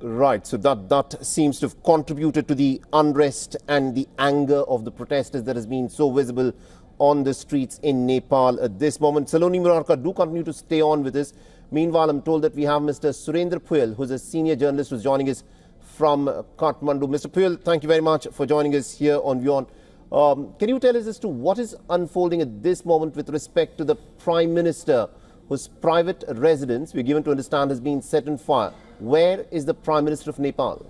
Right, so that seems to have contributed to the unrest and the anger of the protesters that has been so visible on the streets in Nepal at this moment. Saloni Murarka, do continue to stay on with us. Meanwhile, I'm told that we have Mr. Surendra Puyal, who's a senior journalist who's joining us from Kathmandu. Mr. Puyal, thank you very much for joining us here on WION. Can you tell us as to what is unfolding at this moment with respect to the Prime Minister, whose private residence, we're given to understand, has been set on fire? Where is the Prime Minister of Nepal?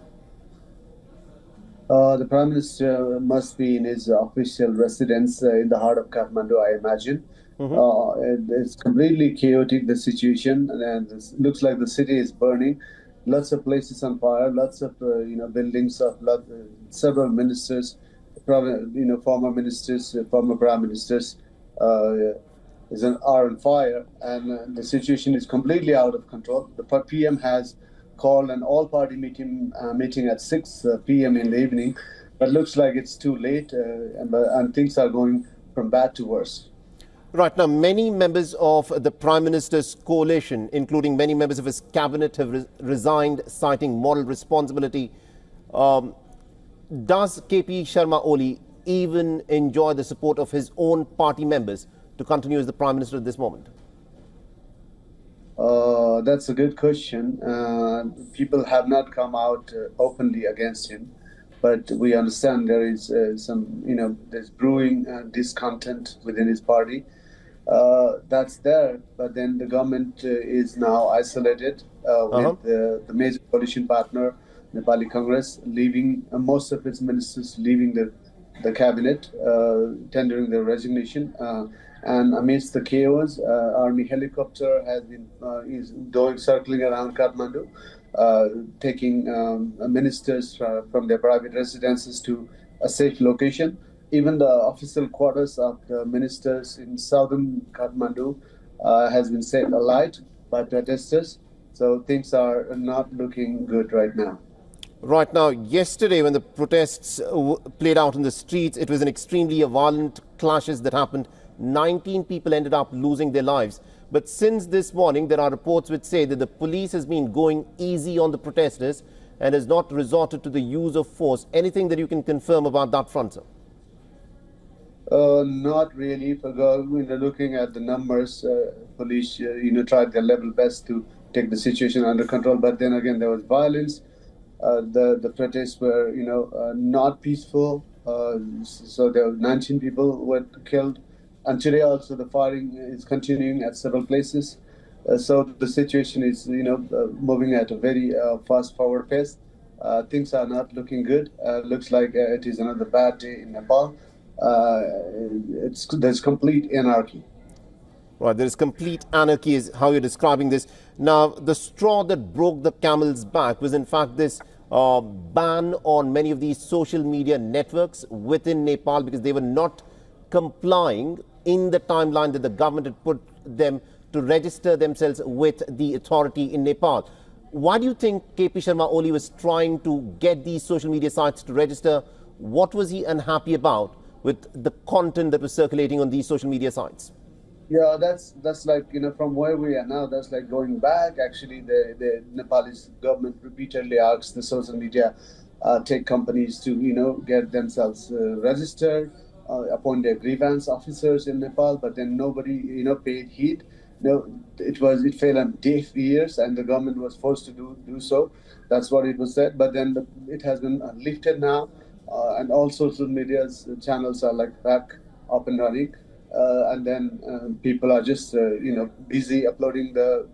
The Prime Minister must be in his official residence in the heart of Kathmandu, I imagine. It's completely chaotic, the situation, and it looks like the city is burning. Lots of places on fire, lots of buildings of several ministers, former ministers, former prime ministers are on fire, and the situation is completely out of control. The PM has called an all-party meeting at 6 p.m. in the evening, but looks like it's too late, and things are going from bad to worse. Right, now many members of the Prime Minister's coalition, including many members of his cabinet, have resigned, citing moral responsibility. Does KP Sharma Oli even enjoy the support of his own party members to continue as the Prime Minister at this moment? That's a good question. People have not come out openly against him, but we understand there is there's brewing discontent within his party. That's there, but then the government is now isolated with the major coalition partner, Nepali Congress, leaving most of its ministers leaving the cabinet, tendering their resignation. And amidst the chaos, army helicopter has been circling around Kathmandu, taking ministers from their private residences to a safe location. Even the official quarters of the ministers in southern Kathmandu has been set alight by protesters. So things are not looking good right now. Right now, yesterday when the protests played out in the streets, it was an extremely violent clashes that happened. 19 people ended up losing their lives. But since this morning, there are reports which say that the police has been going easy on the protesters and has not resorted to the use of force. Anything that you can confirm about that front, sir? Not really. Looking at the numbers, police tried their level best to take the situation under control. But then again, there was violence. The protests were not peaceful. So there were 19 people were killed. And today also the firing is continuing at several places. So the situation is, moving at a very fast forward pace. Things are not looking good. Looks like it is another bad day in Nepal. There's complete anarchy. Right, there is complete anarchy is how you're describing this. Now, the straw that broke the camel's back was in fact this ban on many of these social media networks within Nepal because they were not complying in the timeline that the government had put them to register themselves with the authority in Nepal. Why do you think KP Sharma Oli was trying to get these social media sites to register? What was he unhappy about with the content that was circulating on these social media sites? Yeah, that's like, from where we are now, that's like going back. Actually, the Nepalese government repeatedly asked the social media tech companies to, get themselves registered, appoint their grievance officers in Nepal, but then nobody, paid heed. It fell on deaf ears, and the government was forced to do so. That's what it was said. But then it has been lifted now, and all social media channels are like back up and running. And then people are just, busy uploading the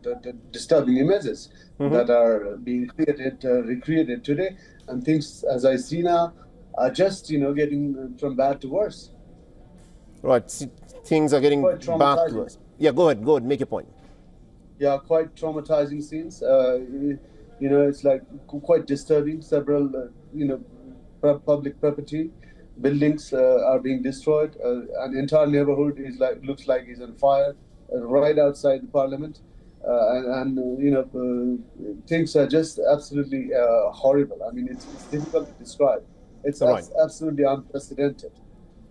disturbing images that are being recreated today. And things, as I see now, are just, getting from bad to worse. Right. Things are getting bad to worse. Yeah, go ahead, make your point. Yeah, quite traumatizing scenes. It's like quite disturbing. Several, public property. Buildings are being destroyed. An entire neighborhood looks like is on fire right outside the parliament, things are just absolutely horrible. I mean, it's difficult to describe. It's absolutely unprecedented.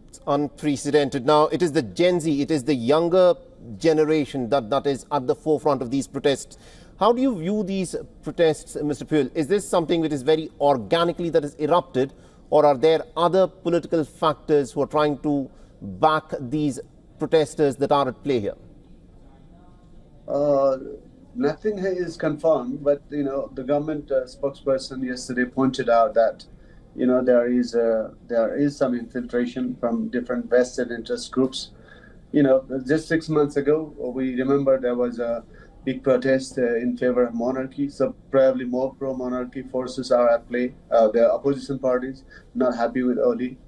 It's unprecedented. Now, it is the Gen Z, it is the younger generation that is at the forefront of these protests. How do you view these protests, Mr. Puel? Is this something which is very organically that is erupted, or are there other political factors who are trying to back these protesters that are at play here? Nothing is confirmed, but the government spokesperson yesterday pointed out that there is some infiltration from different vested interest groups. Just 6 months ago, we remember there was a big protest in favor of monarchy. So probably more pro-monarchy forces are at play. The opposition parties not happy with Oli.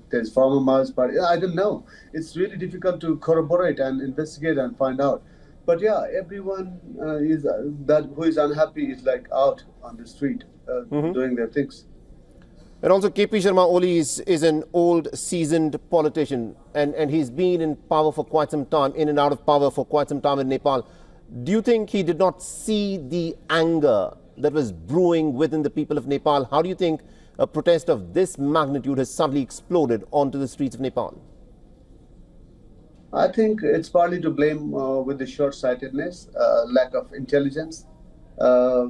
There's former Maoist party. I don't know. It's really difficult to corroborate and investigate and find out. But yeah, everyone is that who is unhappy is like out on the street doing their things. And also, KP Sharma Oli is an old, seasoned politician, and he's been in power for quite some time, in and out of power for quite some time in Nepal. Do you think he did not see the anger that was brewing within the people of Nepal? How do you think a protest of this magnitude has suddenly exploded onto the streets of Nepal? I think it's partly to blame with the short-sightedness, lack of intelligence,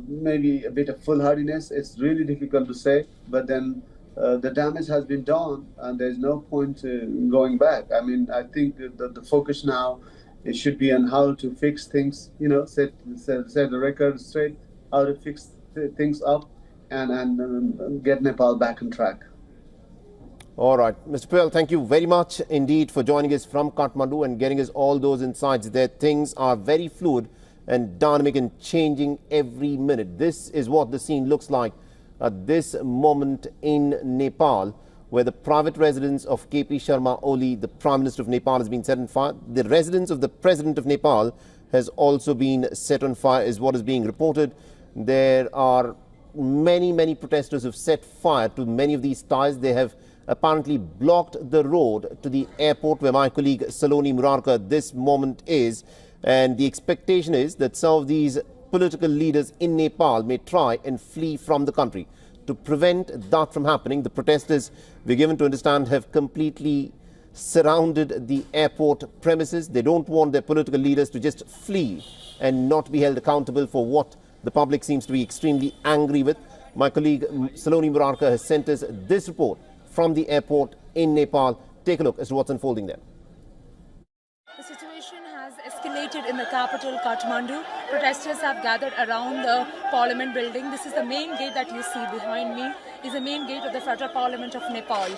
maybe a bit of foolhardiness. It's really difficult to say, but then the damage has been done, and there's no point going back. I mean, I think the focus now it should be on how to fix things. Set the record straight, how to fix things up, and get Nepal back on track. All right. Mr. Puel, thank you very much indeed for joining us from Kathmandu and getting us all those insights there. Things are very fluid and dynamic and changing every minute. This is what the scene looks like at this moment in Nepal, where the private residence of KP Sharma Oli, the Prime Minister of Nepal, has been set on fire. The residence of the President of Nepal has also been set on fire, is what is being reported. There are many protesters who have set fire to many of these ties. They have apparently blocked the road to the airport where my colleague Saloni Murarka at this moment is. And the expectation is that some of these political leaders in Nepal may try and flee from the country. To prevent that from happening, the protesters, we're given to understand, have completely surrounded the airport premises. They don't want their political leaders to just flee and not be held accountable for what the public seems to be extremely angry with. My colleague Saloni Murarka has sent us this report from the airport in Nepal. Take a look as to what's unfolding there. The situation has escalated in the capital, Kathmandu. Protesters have gathered around the parliament building. This is the main gate that you see behind me, is the main gate of the Federal Parliament of Nepal.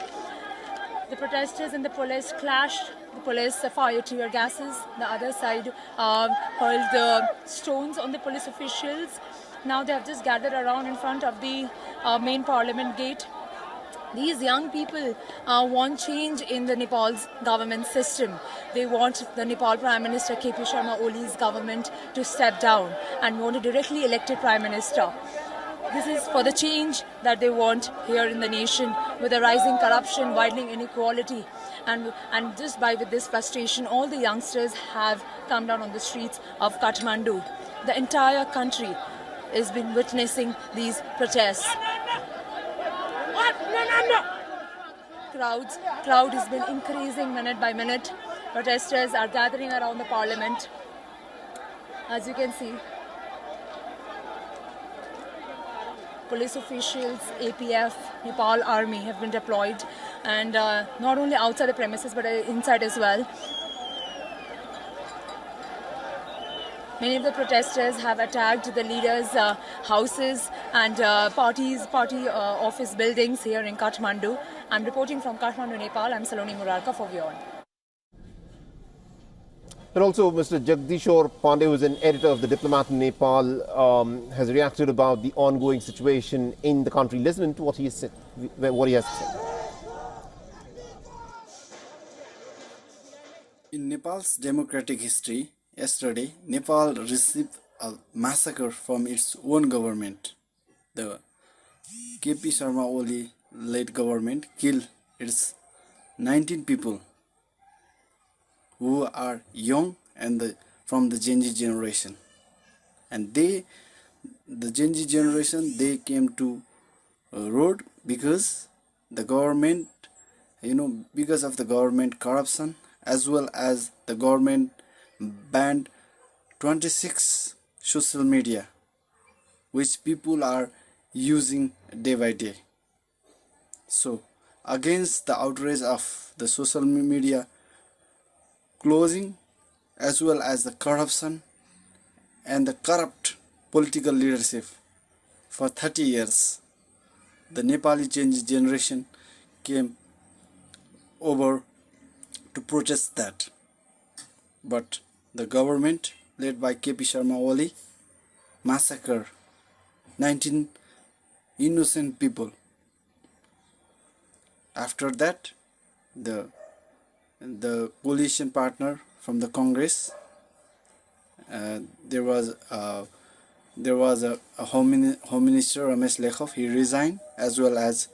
The protesters and the police clashed. The police fired tear gases. The other side hurled the stones on the police officials. Now they have just gathered around in front of the main parliament gate. These young people want change in the Nepal's government system. They want the Nepal Prime Minister KP Sharma Oli's government to step down and want a directly elected Prime Minister. This is for the change that they want here in the nation, with the rising corruption, widening inequality. And just with this frustration, all the youngsters have come down on the streets of Kathmandu. The entire country has been witnessing these protests. Crowd has been increasing minute by minute. Protesters are gathering around the parliament. As you can see, police officials, APF, Nepal army have been deployed, and not only outside the premises but inside as well. Many of the protesters have attacked the leaders' houses and party office buildings here in Kathmandu. I'm reporting from Kathmandu, Nepal. I'm Saloni Murarka for WION. And also, Mr. Jagdishore Pandey, who is an editor of The Diplomat in Nepal, has reacted about the ongoing situation in the country. Listen to what he has said, what he has to say. In Nepal's democratic history, yesterday, Nepal received a massacre from its own government. The KP Sharma Oli-led government killed its 19 people who are young and from the Gen Z generation. And the Gen Z generation, they came to road because the government, because of the government corruption, as well as the government banned 26 social media which people are using day by day. So, against the outrage of the social media closing, as well as the corruption and the corrupt political leadership for 30 years, the Nepali change generation came over to protest that. But the government led by KP Sharma Oli massacred 19 innocent people. After that, the coalition partner from the Congress, there was a Home Minister Ramesh Lekhov. He resigned, as well as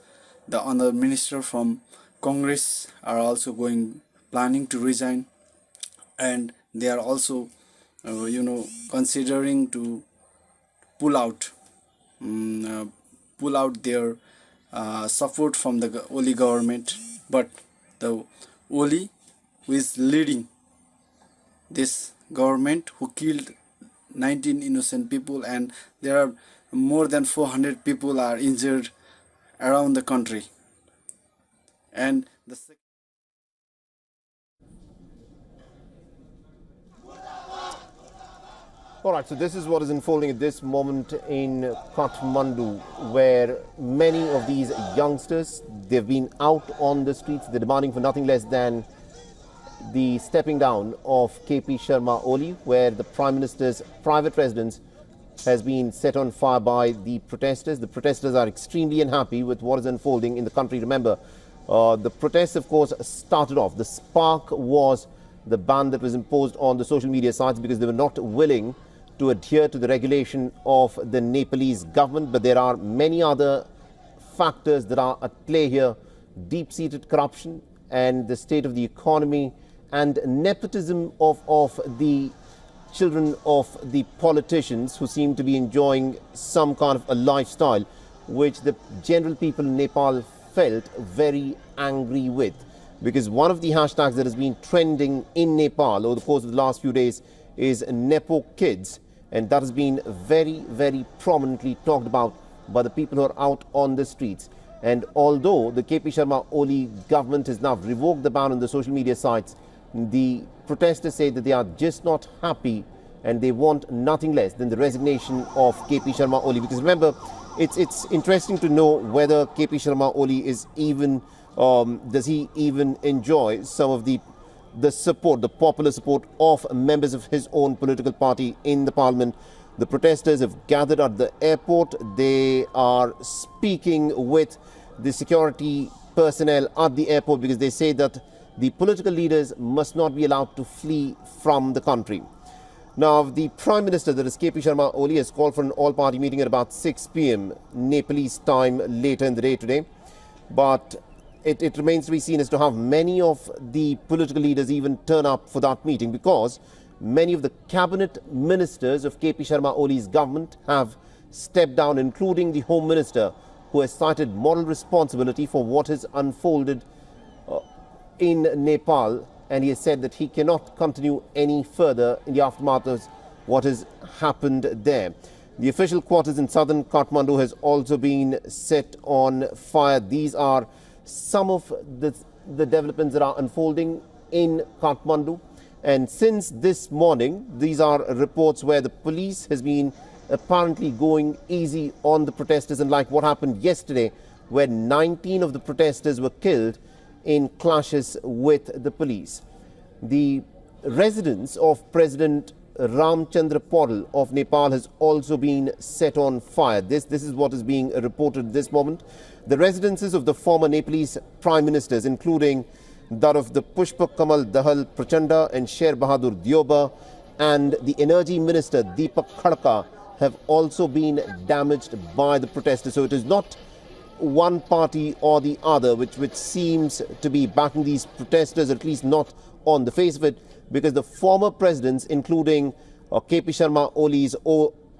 the other minister from Congress are also planning to resign, and they are also considering to pull out their support from the Oli government. But the Oli, who is leading this government, who killed 19 innocent people, and there are more than 400 people are injured around the country. And the All right, so this is what is unfolding at this moment in Kathmandu, where many of these youngsters, they've been out on the streets. They're demanding for nothing less than the stepping down of KP Sharma Oli, where the Prime Minister's private residence has been set on fire by the protesters. The protesters are extremely unhappy with what is unfolding in the country. Remember, the protests, of course, started off. The spark was the ban that was imposed on the social media sites because they were not willing to adhere to the regulation of the Nepalese government. But there are many other factors that are at play here: deep-seated corruption and the state of the economy and nepotism of the children of the politicians, who seem to be enjoying some kind of a lifestyle which the general people in Nepal felt very angry with. Because one of the hashtags that has been trending in Nepal over the course of the last few days is Nepo Kids, and that has been very, very prominently talked about by the people who are out on the streets. And although the KP Sharma Oli government has now revoked the ban on the social media sites, the protesters say that they are just not happy and they want nothing less than the resignation of KP Sharma Oli. Because remember, it's interesting to know whether KP Sharma Oli is even, does he even enjoy some of the support, the popular support of members of his own political party in the parliament. The protesters have gathered at the airport. They are speaking with the security personnel at the airport because they say that the political leaders must not be allowed to flee from the country. Now, the Prime Minister, that is KP Sharma Oli, has called for an all-party meeting at about 6 p.m. Nepalese time later in the day today. But it remains to be seen as to how many of the political leaders even turn up for that meeting, because many of the cabinet ministers of KP Sharma Oli's government have stepped down, including the Home Minister, who has cited moral responsibility for what has unfolded in Nepal, and he has said that he cannot continue any further in the aftermath of what has happened there. The official quarters in southern Kathmandu has also been set on fire. These are some of the developments that are unfolding in Kathmandu. And since this morning, these are reports where the police has been apparently going easy on the protesters, unlike what happened yesterday, where 19 of the protesters were killed in clashes with the police. The residence of President Ramchandra Paudel of Nepal has also been set on fire. This is what is being reported this moment. The residences of the former Nepalese prime ministers, including that of the Pushpa Kamal Dahal Prachanda and Sher Bahadur Dioba, and the energy minister Deepak Khadka, have also been damaged by the protesters. So it is not one party or the other which seems to be backing these protesters, at least not on the face of it, because the former presidents, including KP Sharma Oli's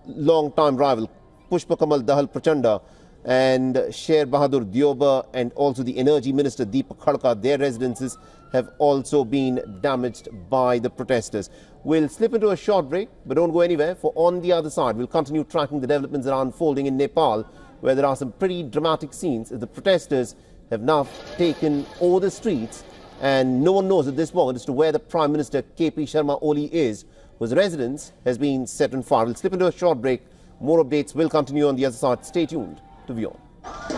long-time rival Pushpa Kamal Dahal Prachanda and Sher Bahadur Dioba and also the Energy Minister Deepak Khadka, their residences have also been damaged by the protesters. We'll slip into a short break, but don't go anywhere, for on the other side, we'll continue tracking the developments that are unfolding in Nepal, where there are some pretty dramatic scenes. The protesters have now taken over the streets, and no one knows at this moment as to where the Prime Minister KP Sharma Oli is, whose residence has been set on fire. We'll slip into a short break. More updates will continue on the other side. Stay tuned to WION.